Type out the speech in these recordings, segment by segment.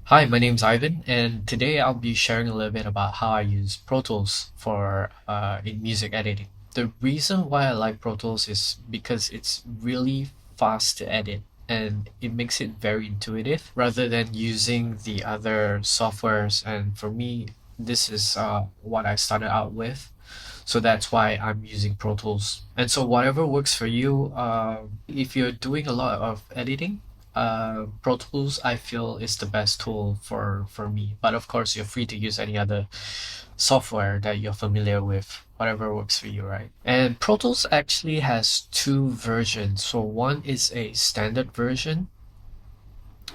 Hi, my name's Ivan, and today I'll be sharing a little bit about how I use Pro Tools for in music editing. The reason why I like Pro Tools is because it's really fast to edit and it makes it very intuitive rather than using the other softwares. And for me, this is what I started out with. So that's why I'm using Pro Tools. And so whatever works for you, if you're doing a lot of editing, Pro Tools I feel is the best tool for me. But of course, you're free to use any other software that you're familiar with, whatever works for you, right? And Pro Tools actually has two versions. So one is a standard version,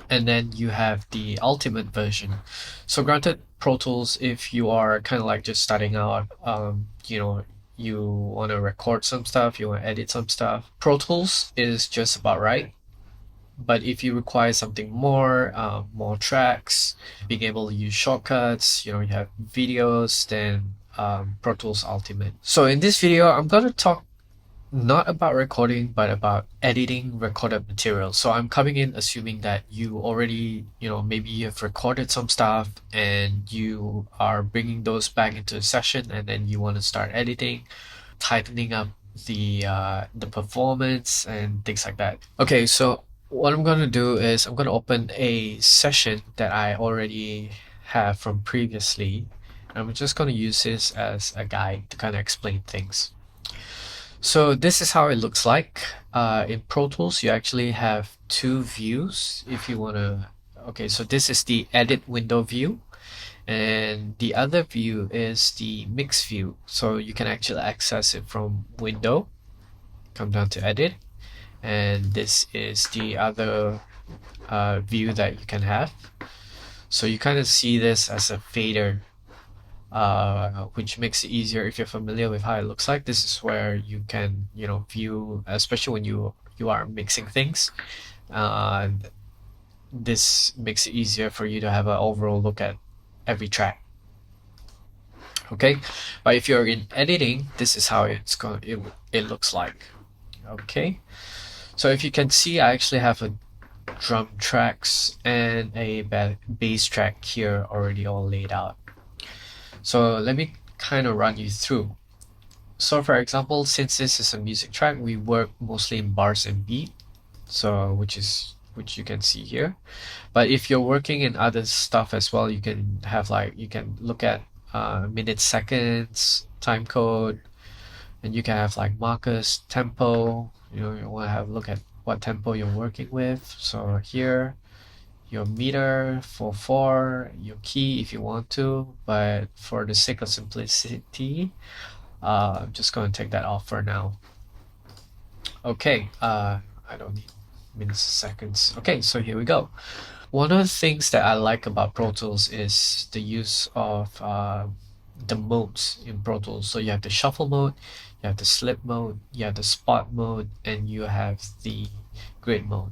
and then you have the ultimate version. So granted, Pro Tools, if you are kind of like just starting out, you want to record some stuff, you want to edit some stuff, Pro Tools is just about right. But if you require something more, more tracks, being able to use shortcuts, you have videos, then Pro Tools Ultimate. So in this video, I'm going to talk not about recording, but about editing recorded material. So I'm coming in assuming that you already, maybe you've recorded some stuff and you are bringing those back into a session and then you want to start editing, tightening up the performance and things like that. Okay, so what I'm going to do is I'm going to open a session that I already have from previously. I'm just going to use this as a guide to kind of explain things. So this is how it looks like. In Pro Tools, you actually have two views if you want to. Okay, so this is the edit window view, and the other view is the mix view. So you can actually access it from window, come down to edit, and this is the other view that you can have. So you kind of see this as a fader, which makes it easier if you're familiar with how it looks like. This is where you can, view, especially when you are mixing things. Uh, this makes it easier for you to have an overall look at every track. Okay, but if you're in editing, this is how it looks like. Okay, so if you can see, I actually have a drum tracks and a bass track here already all laid out. So let me kind of run you through. So for example, since this is a music track, we work mostly in bars and beat, so which you can see here. But if you're working in other stuff as well, you can have like you can look at minutes, seconds, time code, and you can have like markers, tempo. You want to have a look at what tempo you're working with. So here, your meter for 4, your key if you want to, but for the sake of simplicity, I'm just going to take that off for now. Okay, I don't need minutes, seconds. Okay, so here we go. One of the things that I like about Pro Tools is the use of the modes in Pro Tools. So you have the shuffle mode, you have the slip mode, you have the spot mode, and you have the grid mode.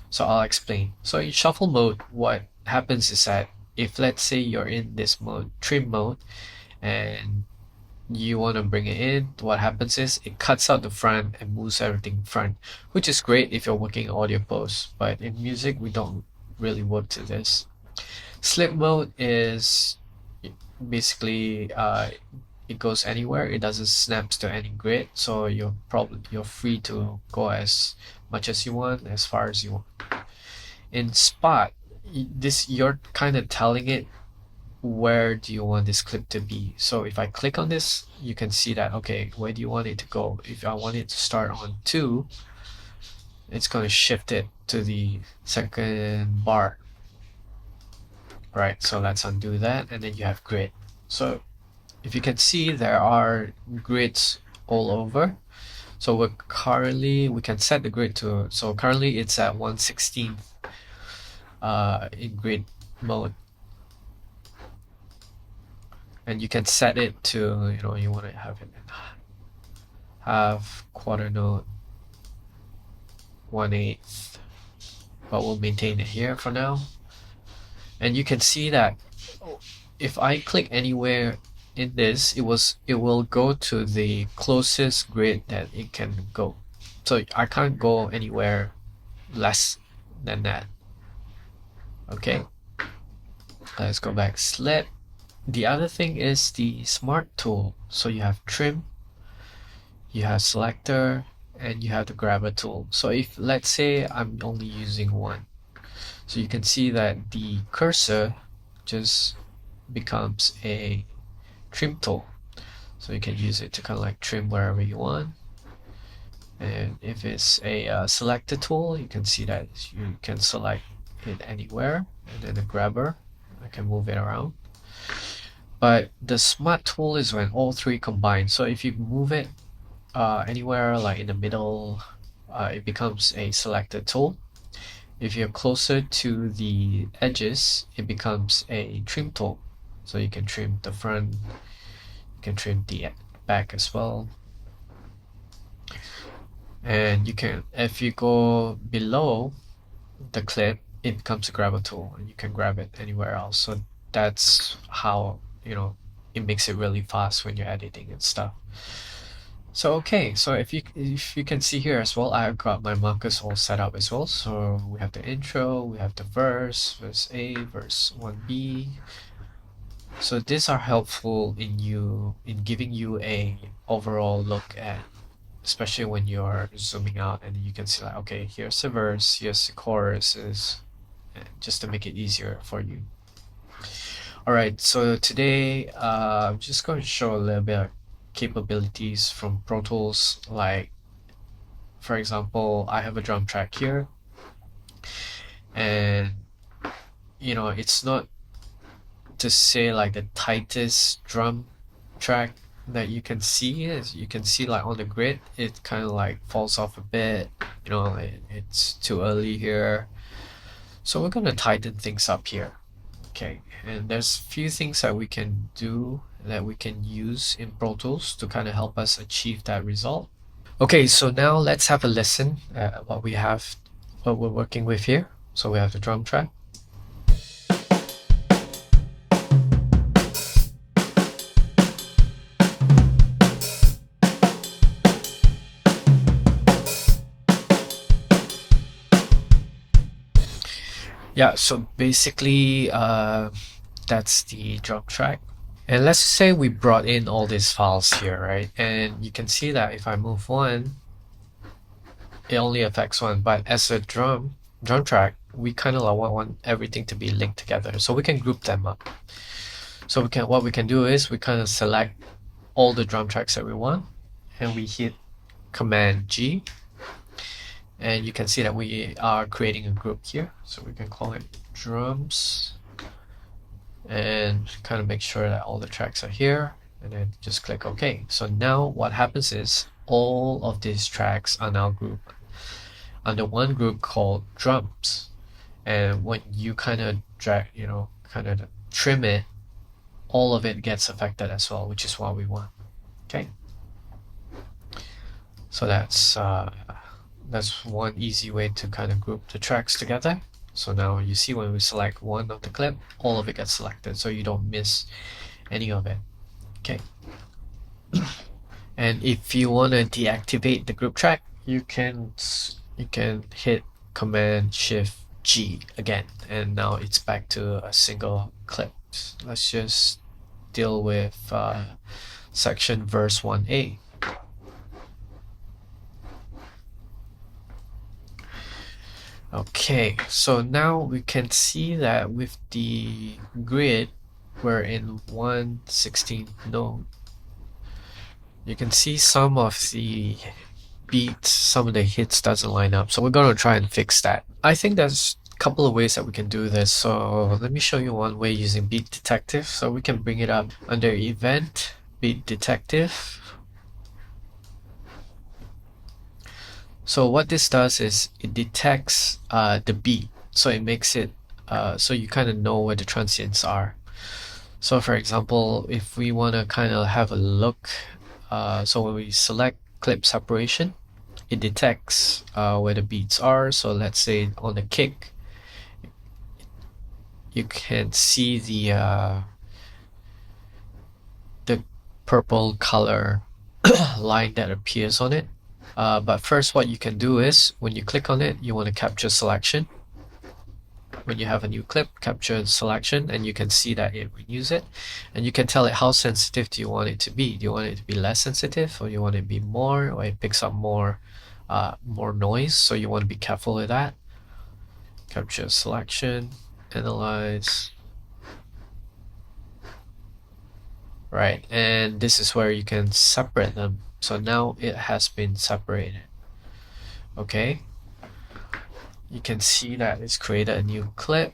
So I'll explain. So in shuffle mode, what happens is that if let's say you're in this mode, trim mode, and you want to bring it in, what happens is it cuts out the front and moves everything front, which is great if you're working audio post, but in music we don't really work to this. Slip mode is basically it goes anywhere, it doesn't snap to any grid, so you're free to go as much as you want, as far as you want. In spot, this you're kind of telling it where do you want this clip to be. So if I click on this, you can see that, okay, where do you want it to go? If I want it to start on 2, it's going to shift it to the second bar. Right, so let's undo that, and then you have grid. So if you can see, there are grids all over. So we can set the grid to, so currently it's at 1/16 in grid mode. And you can set it to, you want to have it in half, quarter note, 1/8, but we'll maintain it here for now. And you can see that if I click anywhere in this, it will go to the closest grid that it can go. So I can't go anywhere less than that. Okay. Let's go back. Slip. The other thing is the smart tool. So you have trim, you have selector, and you have the grabber tool. So if let's say I'm only using one, so you can see that the cursor just becomes a trim tool. So you can use it to kind of like trim wherever you want. And if it's a selector tool, you can see that you can select it anywhere, and then the grabber, I can move it around. But the smart tool is when all three combine. So if you move it anywhere like in the middle, it becomes a selector tool. If you're closer to the edges, it becomes a trim tool. So you can trim the front, you can trim the back as well. And you can, if you go below the clip, it becomes a grabber tool and you can grab it anywhere else. So that's how, it makes it really fast when you're editing and stuff. So okay, so if you can see here as well, I've got my markers all set up as well. So we have the intro, we have the verse A, verse 1B. So these are helpful in giving you a overall look at, especially when you're zooming out and you can see like, okay, here's the verse, here's the chorus, just to make it easier for you. All right, so today I'm just going to show a little bit of capabilities from Pro Tools. Like, for example, I have a drum track here, and it's not to say like the tightest drum track that you can see. Is you can see like on the grid, it kind of like falls off a bit. It's too early here, so we're gonna tighten things up here. Okay, and there's a few things that we can do that we can use in Pro Tools to kind of help us achieve that result. Okay, so now let's have a listen at what we're working with here. So we have the drum track. Yeah, so basically that's the drum track. And let's say we brought in all these files here, right? And you can see that if I move one, it only affects one. But as a drum track, we kind of like want everything to be linked together, so we can group them up. So what we can do is we kind of select all the drum tracks that we want, and we hit Command G, and you can see that we are creating a group here. So we can call it drums, and kind of make sure that all the tracks are here, and then just click OK. So now what happens is all of these tracks are now grouped under one group called drums. And when you kind of drag, kind of trim it, all of it gets affected as well, which is what we want. Okay. So that's one easy way to kind of group the tracks together. So now you see when we select one of the clip, all of it gets selected, so you don't miss any of it. Okay. And if you want to deactivate the group track, you can hit Command Shift G again, and now it's back to a single clip. Let's just deal with section verse 1A. Okay, so now we can see that with the grid, we're in 1/16 node. You can see some of the beats, some of the hits doesn't line up, so we're going to try and fix that. I think there's a couple of ways that we can do this, so let me show you one way using Beat Detective. So we can bring it up under Event, Beat Detective. So what this does is it detects the beat, so it makes it so you kind of know where the transients are. So for example, if we want to kind of have a look, so when we select clip separation, it detects where the beats are. So let's say on the kick, you can see the purple color line that appears on it. But first, what you can do is when you click on it, you want to capture selection. when you have a new clip, capture the selection, and you can see that it renews it. And you can tell it how sensitive do you want it to be. Do you want it to be less sensitive, or do you want it to be more, or it picks up more noise? So you want to be careful with that. Capture selection, analyze. Right, and this is where you can separate them. So now it has been separated. Okay, you can see that it's created a new clip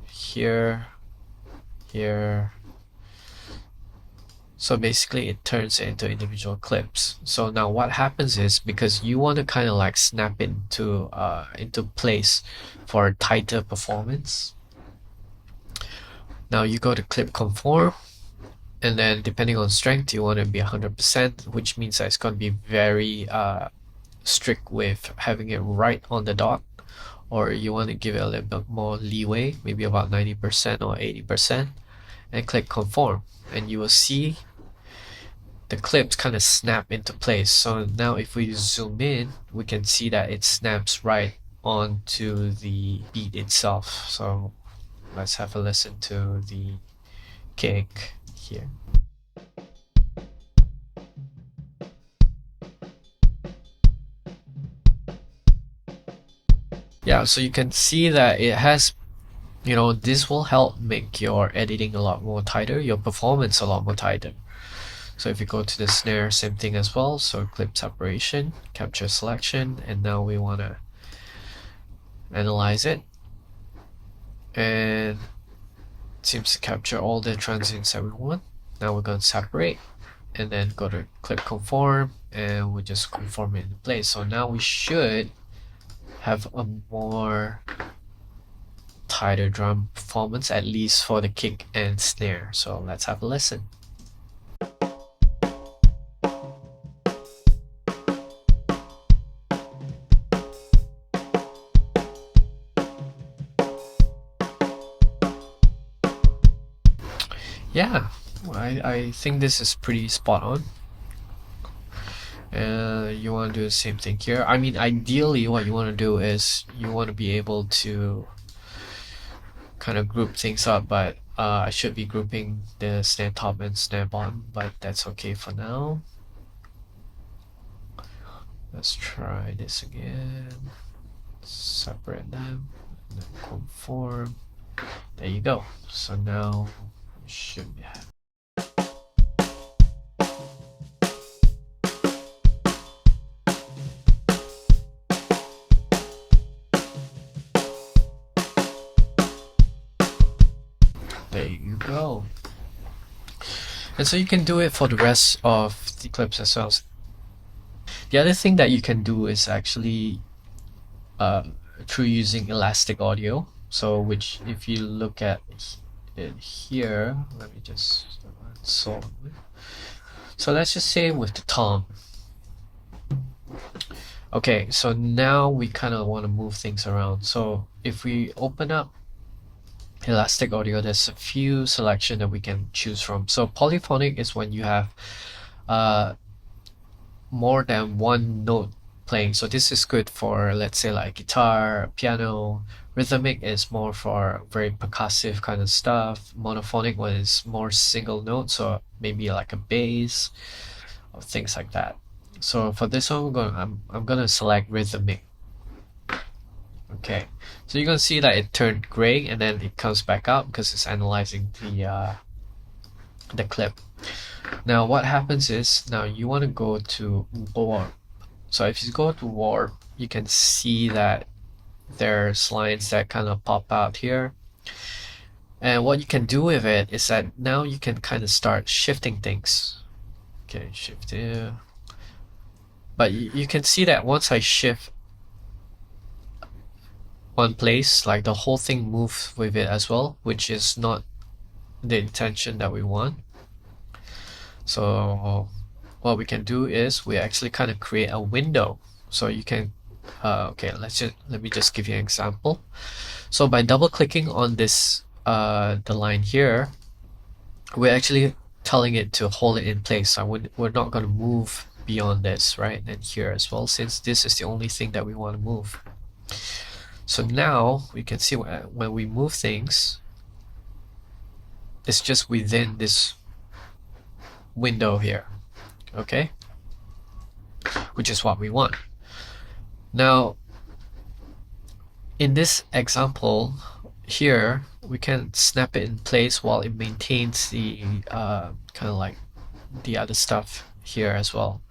here, here. So basically it turns it into individual clips. So now what happens is, because you want to kind of like snap it into place for a tighter performance, now you go to clip conform, and then depending on strength, you want to be 100%, which means that it's going to be very strict with having it right on the dot, or you want to give it a little bit more leeway, maybe about 90% or 80%, and click conform, and you will see the clips kind of snap into place. So now if we zoom in, we can see that it snaps right onto the beat itself. So let's have a listen to the kick here. Yeah, so you can see that it has, this will help make your editing a lot more tighter, your performance a lot more tighter. So if you go to the snare, same thing as well. So clip separation, capture selection, and now we want to analyze it. And it seems to capture all the transients that we want. Now we're going to separate, and then go to clip conform, and we just conform it in place. So now we should have a more tighter drum performance, at least for the kick and snare. So let's have a listen. Yeah, I think this is pretty spot on. You want to do the same thing here. I mean, ideally what you want to do is you want to be able to kind of group things up, but I should be grouping the snare top and snare bottom, but that's okay for now. Let's try this again. Separate them, and then conform. There you go. So now we should have. There you go. And so you can do it for the rest of the clips as well. The other thing that you can do is actually through using elastic audio. So which, if you look at it here, let me just solve it. So let's just say with the tom. Okay, so now we kind of want to move things around. So if we open up elastic audio, there's a few selection that we can choose from. So polyphonic is when you have more than one note playing. So this is good for, let's say, like guitar, piano. Rhythmic is more for very percussive kind of stuff. Monophonic one is more single notes, so maybe like a bass or things like that. So for this one, I'm gonna select rhythmic. Okay, so you're gonna see that it turned gray and then it comes back up because it's analyzing the clip. Now what happens is, now you want to go to warp. So if you go to warp, you can see that there's lines that kind of pop out here. And what you can do with it is that now you can kind of start shifting things. Okay, shift here. But you can see that once I shift one place, like the whole thing moves with it as well, which is not the intention that we want. So what we can do is we actually kind of create a window. So you can okay, let me just give you an example. So by double clicking on this the line here, we're actually telling it to hold it in place. So we're not going to move beyond this, right? And here as well, since this is the only thing that we want to move. So now we can see when we move things, it's just within this window here, okay? Which is what we want. Now, in this example here, we can snap it in place while it maintains the kind of like the other stuff here as well.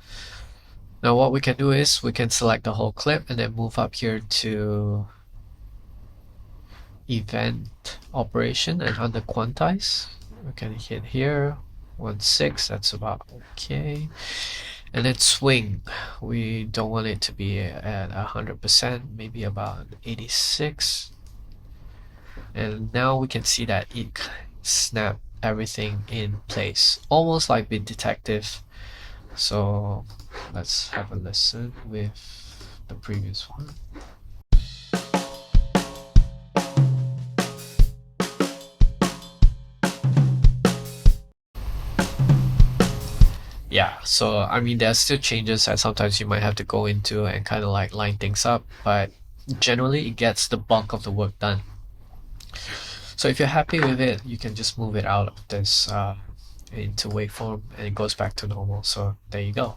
Now what we can do is we can select the whole clip and then move up here to event operation, and under quantize we can hit here 1.6, that's about okay. And then swing, we don't want it to be at 100%, maybe about 86. And now we can see that it snapped everything in place, almost like Bit Detective. So let's have a listen with the previous one. Yeah, so I mean, there's still changes that sometimes you might have to go into and kind of like line things up, but generally it gets the bulk of the work done. So if you're happy with it, you can just move it out of this into waveform and it goes back to normal. So there you go.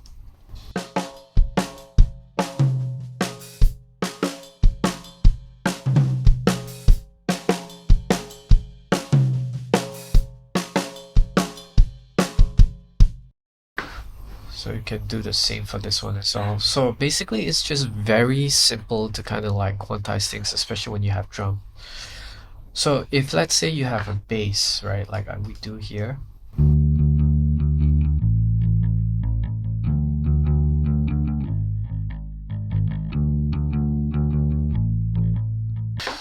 So you can do the same for this one as well. So basically it's just very simple to kind of like quantize things, especially when you have drum. So if let's say you have a bass, right, like we do here.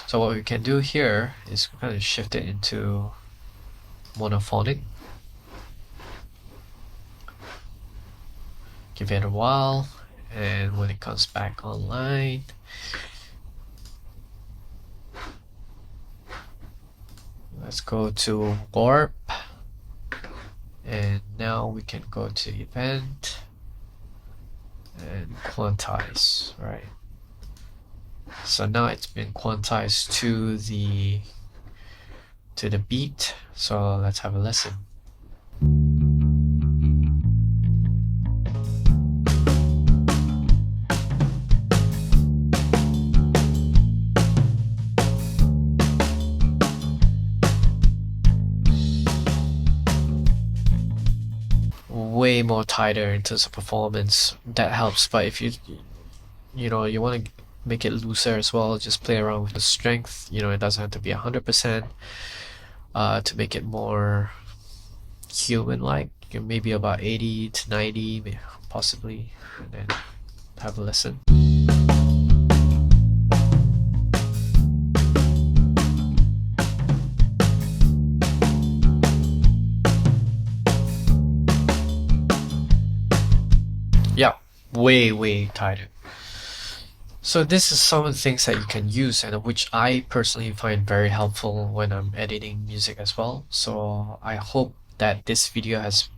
So what we can do here is kind of shift it into monophonic. Give it a while, and when it comes back online, let's go to warp, and now we can go to event and quantize, right? So now it's been quantized to the beat. So let's have a listen. Way more tighter in terms of performance. That helps, but if you know you want to make it looser as well, just play around with the strength. You know, it doesn't have to be 100% to make it more human-like. Maybe about 80 to 90 possibly, and then have a listen. Yeah, way tighter. So this is some of the things that you can use and which I personally find very helpful when I'm editing music as well. So I hope that this video has,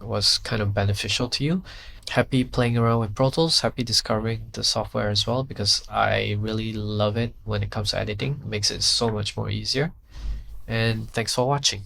was kind of beneficial to you. Happy playing around with Pro Tools, happy discovering the software as well, because I really love it when it comes to editing. It makes it so much more easier. And thanks for watching.